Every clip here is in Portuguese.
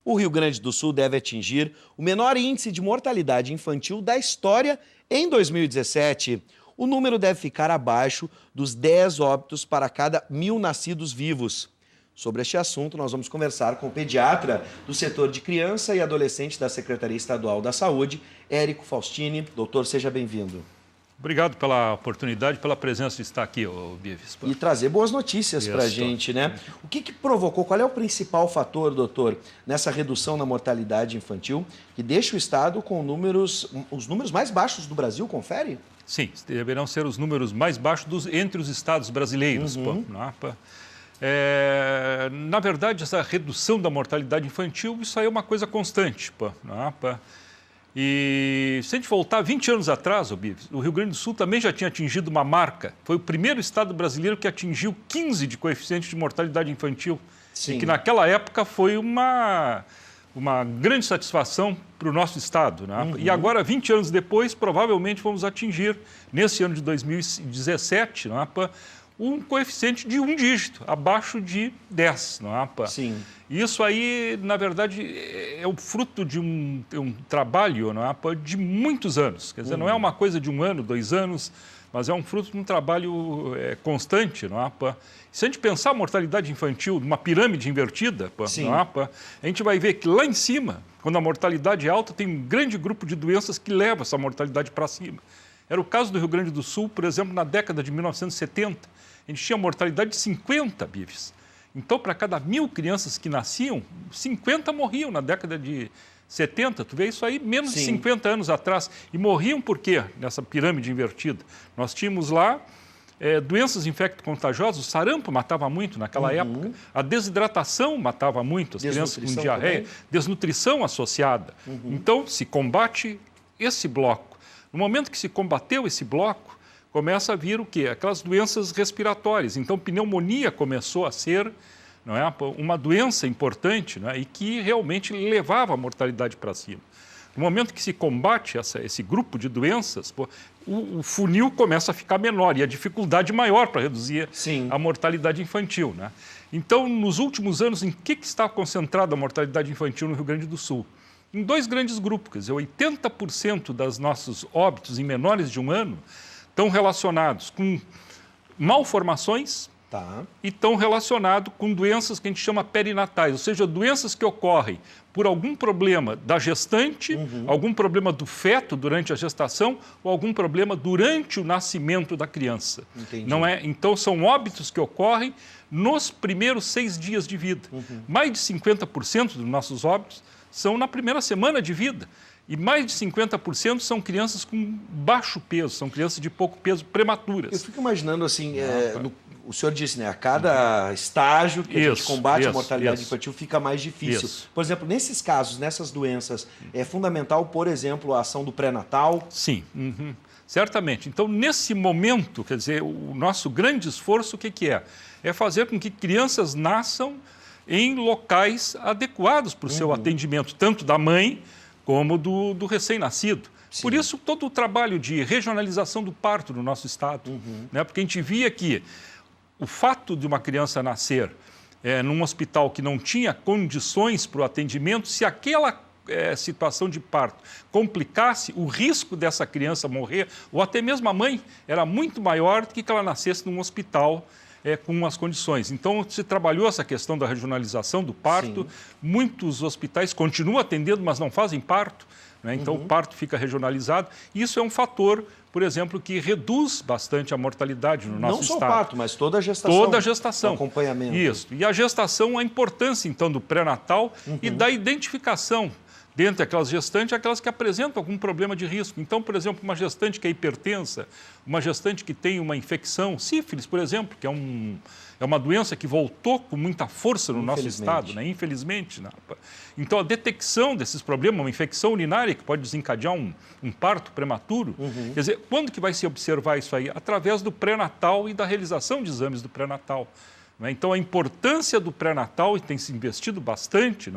O Rio Grande do Sul deve atingir o menor índice de mortalidade infantil da história em 2017. O número deve ficar abaixo dos 10 óbitos para cada 1.000 nascidos vivos. Sobre este assunto, nós vamos conversar com o pediatra do setor de criança e adolescente da Secretaria Estadual da Saúde, Érico Faustini. Doutor, seja bem-vindo. Obrigado pela oportunidade, pela presença de estar aqui, Bives. E trazer boas notícias para a gente, né? O que provocou, qual é o principal fator, doutor, nessa redução na mortalidade infantil que deixa o Estado com os números mais baixos do Brasil, confere? Sim, deverão ser os números mais baixos entre os estados brasileiros. Na verdade, essa redução da mortalidade infantil, isso aí é uma coisa constante. E se a gente voltar 20 anos atrás, o Rio Grande do Sul também já tinha atingido uma marca. Foi o primeiro estado brasileiro que atingiu 15 de coeficiente de mortalidade infantil. Sim. E que naquela época foi uma grande satisfação para o nosso estado. E agora, 20 anos depois, provavelmente vamos atingir, nesse ano de 2017, um coeficiente de 1 dígito, abaixo de 10. Sim. Isso aí, na verdade, é o fruto de um trabalho de muitos anos. Quer dizer, não é uma coisa de 1 ano, 2 anos, mas é um fruto de um trabalho constante. Se a gente pensar a mortalidade infantil numa pirâmide invertida, a gente vai ver que lá em cima, quando a mortalidade é alta, tem um grande grupo de doenças que leva essa mortalidade para cima. Era o caso do Rio Grande do Sul, por exemplo, na década de 1970. A gente tinha mortalidade de 50 bives. Então, para cada 1.000 crianças que nasciam, 50 morriam na década de 70. Tu vê isso aí menos de 50 anos atrás. E morriam por quê? Nessa pirâmide invertida. Nós tínhamos lá doenças infecto-contagiosas. O sarampo matava muito naquela época. A desidratação matava muito. As crianças com diarreia. Também. Desnutrição associada. Então, se combate esse bloco. No momento que se combateu esse bloco, começa a vir o quê? Aquelas doenças respiratórias. Então, pneumonia começou a ser uma doença importante e que realmente levava a mortalidade para cima. No momento que se combate esse grupo de doenças, o funil começa a ficar menor e a dificuldade maior para reduzir a mortalidade infantil. Então, nos últimos anos, em que está concentrada a mortalidade infantil no Rio Grande do Sul? Em 2 grandes grupos, quer dizer, 80% dos nossos óbitos em menores de 1 ano estão relacionados com malformações e estão relacionados com doenças que a gente chama perinatais, ou seja, doenças que ocorrem por algum problema da gestante, algum problema do feto durante a gestação ou algum problema durante o nascimento da criança. Entendi. Então, são óbitos que ocorrem nos primeiros 6 dias de vida. Mais de 50% dos nossos óbitos são na primeira semana de vida. E mais de 50% são crianças com baixo peso, são crianças de pouco peso prematuras. Eu fico imaginando assim, o senhor disse, a cada estágio que a gente combate a mortalidade infantil fica mais difícil. Por exemplo, nesses casos, nessas doenças, é fundamental, por exemplo, a ação do pré-natal? Sim, certamente. Então, nesse momento, quer dizer, o nosso grande esforço, o que é? É fazer com que crianças nasçam em locais adequados para o seu atendimento, tanto da mãe como do recém-nascido. Por isso, todo o trabalho de regionalização do parto no nosso estado. Porque a gente via que o fato de uma criança nascer num hospital que não tinha condições para o atendimento, se aquela situação de parto complicasse, o risco dessa criança morrer, ou até mesmo a mãe, era muito maior do que ela nascesse num hospital com as condições. Então, se trabalhou essa questão da regionalização do parto. Muitos hospitais continuam atendendo, mas não fazem parto. Então, o parto fica regionalizado. Isso é um fator, por exemplo, que reduz bastante a mortalidade no nosso estado. Não só o parto, mas toda a gestação. Toda a gestação. O acompanhamento. Isso. E a gestação, a importância, então, do pré-natal e da identificação dentre aquelas gestantes, aquelas que apresentam algum problema de risco. Então, por exemplo, uma gestante que é hipertensa, uma gestante que tem uma infecção, sífilis, por exemplo, que é uma doença que voltou com muita força no nosso estado, infelizmente. Então, a detecção desses problemas, uma infecção urinária que pode desencadear um parto prematuro, quer dizer, quando que vai se observar isso aí? Através do pré-natal e da realização de exames do pré-natal. Então, a importância do pré-natal, e tem se investido bastante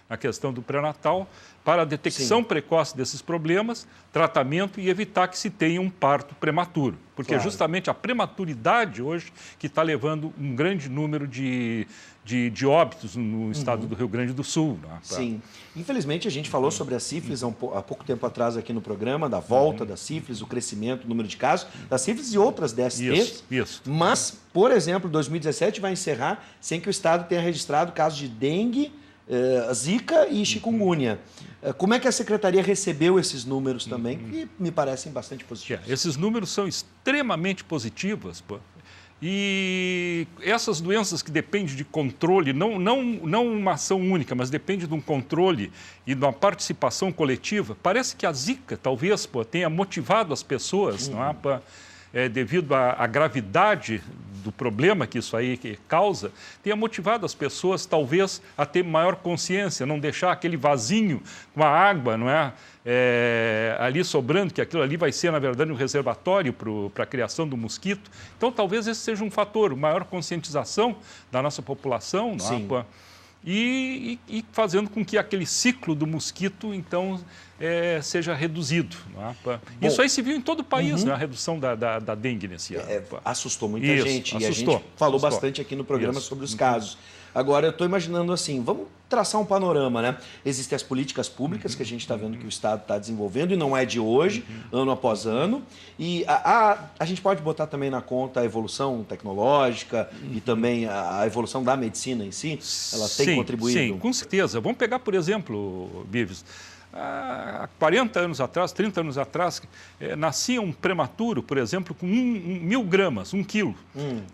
na questão do pré-natal, para a detecção precoce desses problemas, tratamento e evitar que se tenha um parto prematuro. Porque é justamente a prematuridade hoje que está levando um grande número de óbitos no estado do Rio Grande do Sul. Né? Sim. Infelizmente, a gente falou sobre a sífilis há pouco tempo atrás aqui no programa, da volta da sífilis, o crescimento, o número de casos da sífilis e outras DSTs. Isso. Mas, por exemplo, 2017 vai encerrar sem que o estado tenha registrado casos de dengue, zika e chikungunya. Como é que a Secretaria recebeu esses números também, que me parecem bastante positivos? Esses números são extremamente positivos, e essas doenças que dependem de controle, não uma ação única, mas depende de um controle e de uma participação coletiva, parece que a zika talvez tenha motivado as pessoas, não é, devido à gravidade do problema que isso aí causa, tenha motivado as pessoas, talvez, a ter maior consciência, não deixar aquele vasinho com a água, não é? Ali sobrando, que aquilo ali vai ser, na verdade, um reservatório para a criação do mosquito. Então, talvez esse seja um fator, maior conscientização da nossa população, não é? E fazendo com que aquele ciclo do mosquito, então, seja reduzido. Não é? Isso aí se viu em todo o país, né? A redução da dengue nesse ano. Assustou muita gente. E a gente falou bastante aqui no programa sobre os casos. Agora, eu estou imaginando assim, vamos traçar um panorama, né? Existem as políticas públicas que a gente está vendo que o Estado está desenvolvendo, e não é de hoje, ano após ano. E a gente pode botar também na conta a evolução tecnológica e também a evolução da medicina em si? Ela tem contribuído? Sim, com certeza. Vamos pegar, por exemplo, Bives, há 40 anos atrás, 30 anos atrás, nascia um prematuro, por exemplo, com 1.000 gramas, 1 quilo.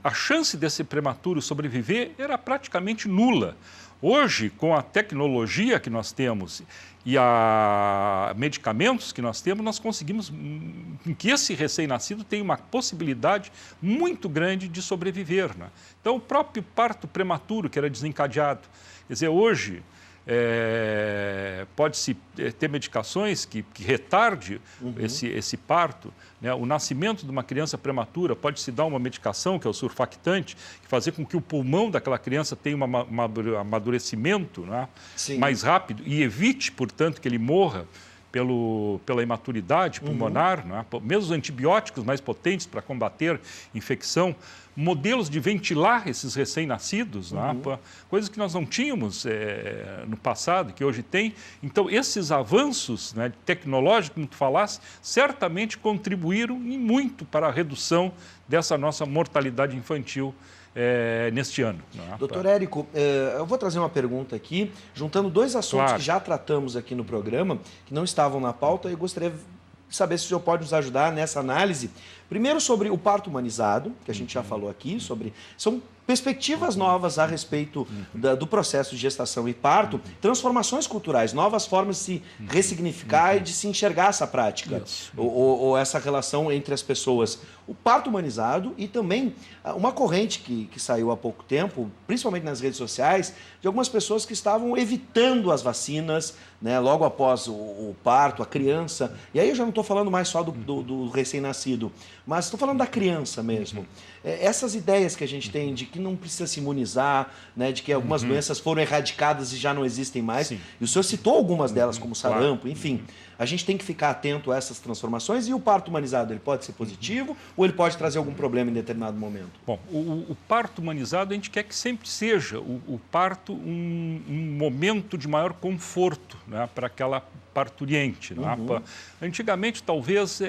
A chance desse prematuro sobreviver era praticamente nula. Hoje, com a tecnologia que nós temos e a medicamentos que nós temos, nós conseguimos que esse recém-nascido tenha uma possibilidade muito grande de sobreviver. Né? Então, o próprio parto prematuro que era desencadeado, quer dizer, hoje pode-se ter medicações que retarde esse parto. Né? O nascimento de uma criança prematura pode-se dar uma medicação, que é o surfactante, que fazer com que o pulmão daquela criança tenha um amadurecimento, né? Mais rápido e evite, portanto, que ele morra pela imaturidade pulmonar, né? Mesmo os antibióticos mais potentes para combater infecção, modelos de ventilar esses recém-nascidos, né? Coisas que nós não tínhamos no passado, que hoje tem. Então, esses avanços, né, tecnológicos, como tu falaste, certamente contribuíram e muito para a redução dessa nossa mortalidade infantil neste ano. Né? Doutor Érico, eu vou trazer uma pergunta aqui, juntando dois assuntos que já tratamos aqui no programa, que não estavam na pauta, e eu gostaria de saber se o senhor pode nos ajudar nessa análise. Primeiro, sobre o parto humanizado, que a gente já falou aqui, são perspectivas novas a respeito do processo de gestação e parto, transformações culturais, novas formas de se ressignificar e de se enxergar essa prática, ou essa relação entre as pessoas. O parto humanizado e também uma corrente que saiu há pouco tempo, principalmente nas redes sociais, de algumas pessoas que estavam evitando as vacinas, né, logo após o parto, a criança. E aí eu já não estou falando mais só do recém-nascido, mas estou falando da criança mesmo. Essas ideias que a gente tem de que não precisa se imunizar, né, de que algumas doenças foram erradicadas e já não existem mais. E o senhor citou algumas delas, como sarampo, enfim. A gente tem que ficar atento a essas transformações. E o parto humanizado, ele pode ser positivo ou ele pode trazer algum problema em determinado momento? Bom, o parto humanizado, a gente quer que sempre seja o parto um momento de maior conforto, né, para aquela parturiente. Né? Antigamente, talvez,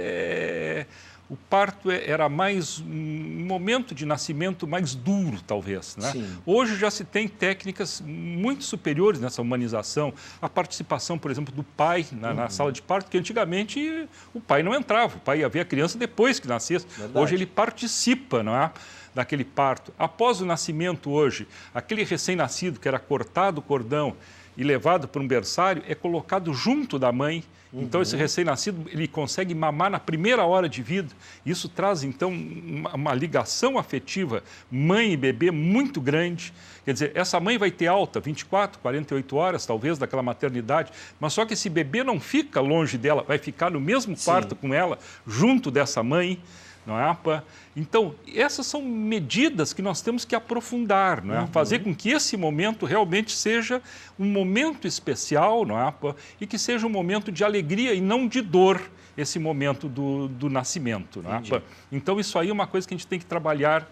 o parto era mais um momento de nascimento mais duro, talvez. Né? Hoje já se tem técnicas muito superiores nessa humanização. A participação, por exemplo, do pai na sala de parto, que antigamente o pai não entrava, o pai ia ver a criança depois que nascesse. Hoje ele participa, não é, daquele parto. Após o nascimento hoje, aquele recém-nascido que era cortado o cordão e levado para um berçário é colocado junto da mãe. Então, esse recém-nascido, ele consegue mamar na primeira hora de vida. Isso traz, então, uma ligação afetiva mãe e bebê muito grande. Quer dizer, essa mãe vai ter alta 24, 48 horas, talvez, daquela maternidade, mas só que esse bebê não fica longe dela, vai ficar no mesmo quarto com ela, junto dessa mãe. não é? Então, essas são medidas que nós temos que aprofundar, não é? Fazer com que esse momento realmente seja um momento especial, não é? E que seja um momento de alegria e não de dor, esse momento do nascimento, não é? Então, isso aí é uma coisa que a gente tem que trabalhar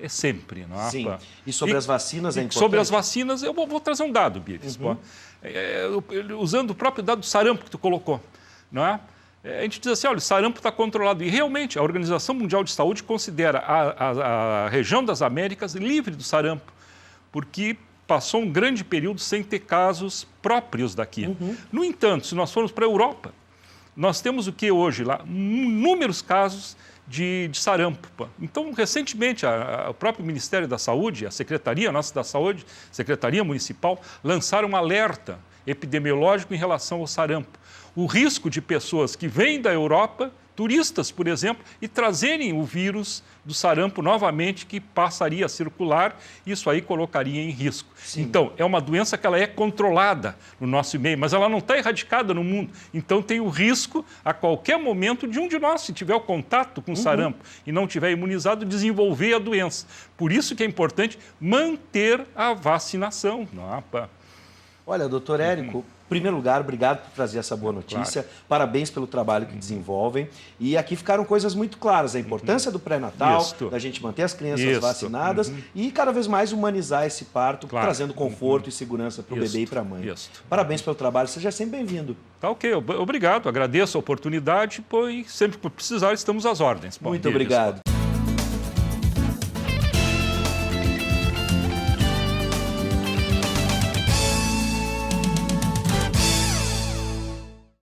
sempre, não é? Sim. E sobre as vacinas é importante? Sobre as vacinas, eu vou trazer um dado, Bires, usando o próprio dado do sarampo que tu colocou, não é? A gente diz assim, olha, o sarampo está controlado. E realmente, a Organização Mundial de Saúde considera a região das Américas livre do sarampo, porque passou um grande período sem ter casos próprios daqui. No entanto, se nós formos para a Europa, nós temos o que hoje lá? Inúmeros casos de sarampo. Então, recentemente, o próprio Ministério da Saúde, a Secretaria Nossa da Saúde, Secretaria Municipal, lançaram um alerta epidemiológico em relação ao sarampo. O risco de pessoas que vêm da Europa, turistas, por exemplo, e trazerem o vírus do sarampo novamente, que passaria a circular, isso aí colocaria em risco. Sim. Então, é uma doença que ela é controlada no nosso meio, mas ela não está erradicada no mundo. Então, tem o risco, a qualquer momento, de um de nós, se tiver o contato com o sarampo e não tiver imunizado, desenvolver a doença. Por isso que é importante manter a vacinação. Olha, doutor Érico, em primeiro lugar, obrigado por trazer essa boa notícia. Claro. Parabéns pelo trabalho que desenvolvem. E aqui ficaram coisas muito claras. A importância do pré-natal, da gente manter as crianças vacinadas e cada vez mais humanizar esse parto, trazendo conforto e segurança para o bebê e para a mãe. Parabéns pelo trabalho. Seja sempre bem-vindo. Tá ok. Obrigado. Agradeço a oportunidade e sempre que precisar estamos às ordens. Muito obrigado.